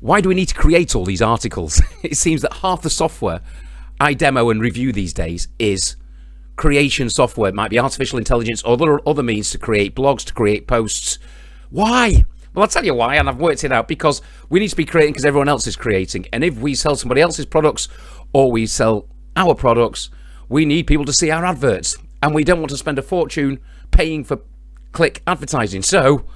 Why do we need to create all these articles? It seems that half the software I demo and review these days is creation software. It might be artificial intelligence or other means to create blogs, to create posts. Why? Well, I'll tell you why, and I've worked it out. Because we need to be creating because everyone else is creating. And if we sell somebody else's products or we sell our products, we need people to see our adverts. And we don't want to spend a fortune paying for click advertising. So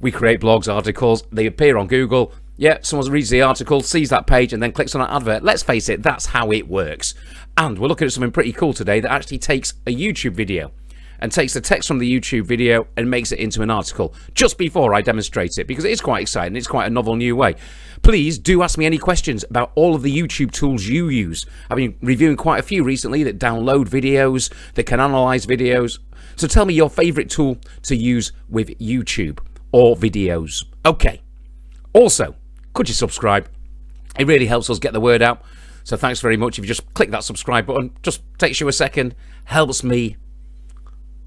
we create blogs, articles, they appear on Google. Yeah, someone reads the article, sees that page, and then clicks on that advert. Let's face it, that's how it works. And we're looking at something pretty cool today that actually takes a YouTube video and takes the text from the YouTube video and makes it into an article just before I demonstrate it, because it is quite exciting. It's quite a novel new way. Please do ask me any questions about all of the YouTube tools you use. I've been reviewing quite a few recently that download videos, that can analyze videos. So tell me your favorite tool to use with YouTube or videos. Okay. Also, could you subscribe? It really helps us get the word out. So thanks very much. If you just click that subscribe button, just takes you a second, helps me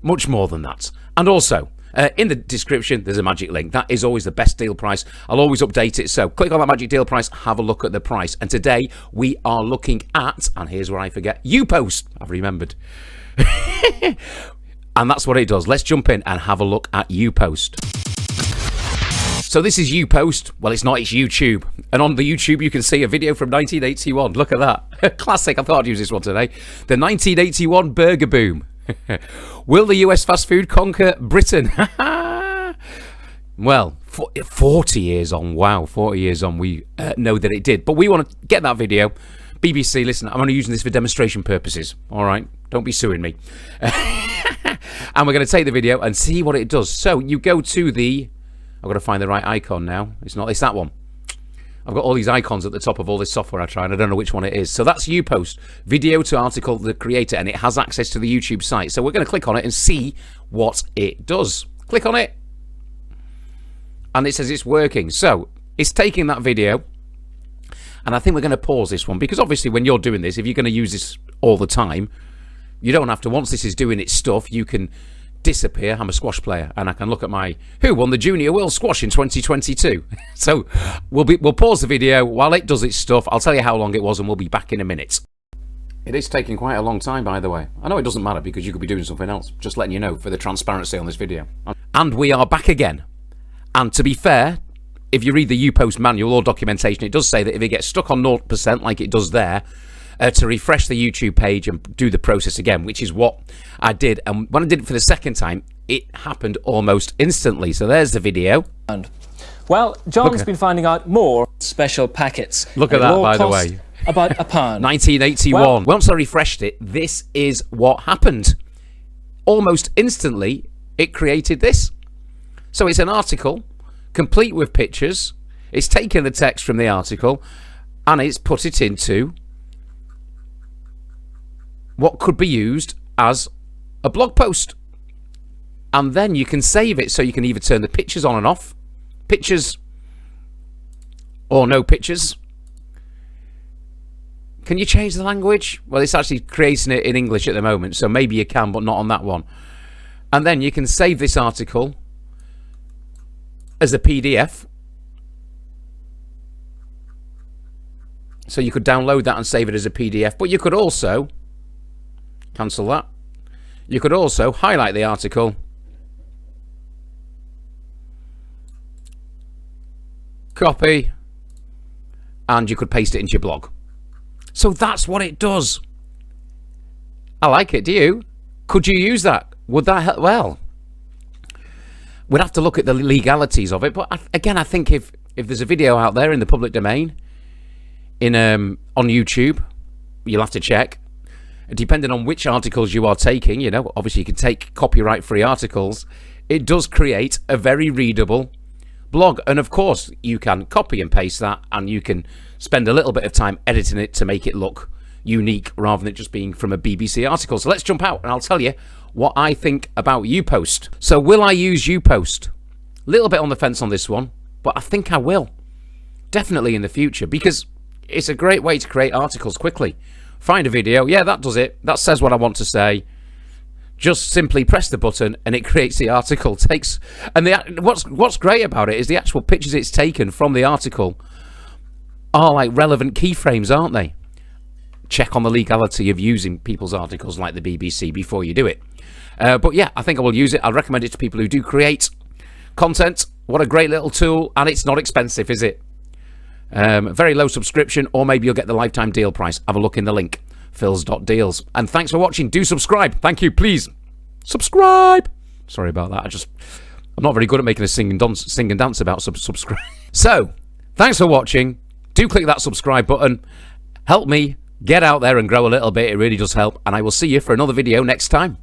much more than that. And also, in the description, there's a magic link. That is always the best deal price. I'll always update it. So click on that magic deal price, have a look at the price. And today we are looking at, and here's where I forget, YouPost. I've remembered. And that's what it does. Let's jump in and have a look at YouPost. So this is YouPost. Well, it's not, it's YouTube. And on the YouTube, you can see a video from 1981. Look at that. Classic. I thought I'd use this one today. The 1981 burger boom. Will the US fast food conquer Britain? Well, 40 years on. Wow, 40 years on, we know that it did. But we want to get that video. BBC, listen, I'm only using this for demonstration purposes. All right? Don't be suing me. And we're going to take the video and see what it does. So you go to the... I've got to find the right icon now. It's that one. I've got all these icons at the top of all this software I try, and I don't know which one it is. So that's YouPost, video to article, the creator, and it has access to the YouTube site. So we're going to click on it and see what it does. Click on it. And it says it's working. So it's taking that video, and I think we're going to pause this one, because obviously when you're doing this, if you're going to use this all the time, you don't have to, once this is doing its stuff, you can disappear. I'm a squash player, and I can look at my who won the Junior World Squash in 2022. So we'll pause the video while it does its stuff. I'll tell you how long it was, and we'll be back in a minute. It is taking quite a long time, by the way. I know it doesn't matter because you could be doing something else. Just letting you know for the transparency on this video. And we are back again. And to be fair, if you read the YouPost manual or documentation, it does say that if it gets stuck on 0% like it does there, to refresh the YouTube page and do the process again, which is what I did. And when I did it for the second time, it happened almost instantly. So there's the video. Well, John's been finding out more special packets. Look at that, by the way. About a pound. 1981. Well, once I refreshed it, this is what happened. Almost instantly, it created this. So it's an article, complete with pictures. It's taken the text from the article, and it's put it into what could be used as a blog post. And then you can save it, so you can either turn the pictures on and off, pictures or no pictures. Can you change the language? Well, it's actually creating it in English at the moment, so maybe you can, but not on that one. And then you can save this article as a PDF. So you could download that and save it as a PDF, but you could also cancel that. You could also highlight the article, copy, and you could paste it into your blog. So that's what it does. I like it. Do you? Could you use that? Would that help? Well, we'd have to look at the legalities of it. But again, I think if there's a video out there in the public domain, on YouTube, you'll have to check. Depending on which articles you are taking, you know, obviously you can take copyright-free articles. It does create a very readable blog. And of course, you can copy and paste that, and you can spend a little bit of time editing it to make it look unique rather than it just being from a BBC article. So let's jump out and I'll tell you what I think about YouPost. So will I use YouPost? A little bit on the fence on this one, but I think I will. Definitely in the future, because it's a great way to create articles quickly. Find a video, yeah, that does it. That says what I want to say. Just simply press the button and it creates the article. What's great about it is the actual pictures it's taken from the article are like relevant keyframes, aren't they? Check on the legality of using people's articles like the BBC before you do it. But yeah, I think I will use it. I'll recommend it to people who do create content. What a great little tool, and it's not expensive, is it? Very low subscription, or maybe you'll get the lifetime deal price. Have a look in the link, phils.deals. And thanks for watching. Do subscribe. Thank you. Please subscribe. Sorry about that. I'm not very good at making a sing and dance about subscribe. So, thanks for watching. Do click that subscribe button. Help me get out there and grow a little bit. It really does help. And I will see you for another video next time.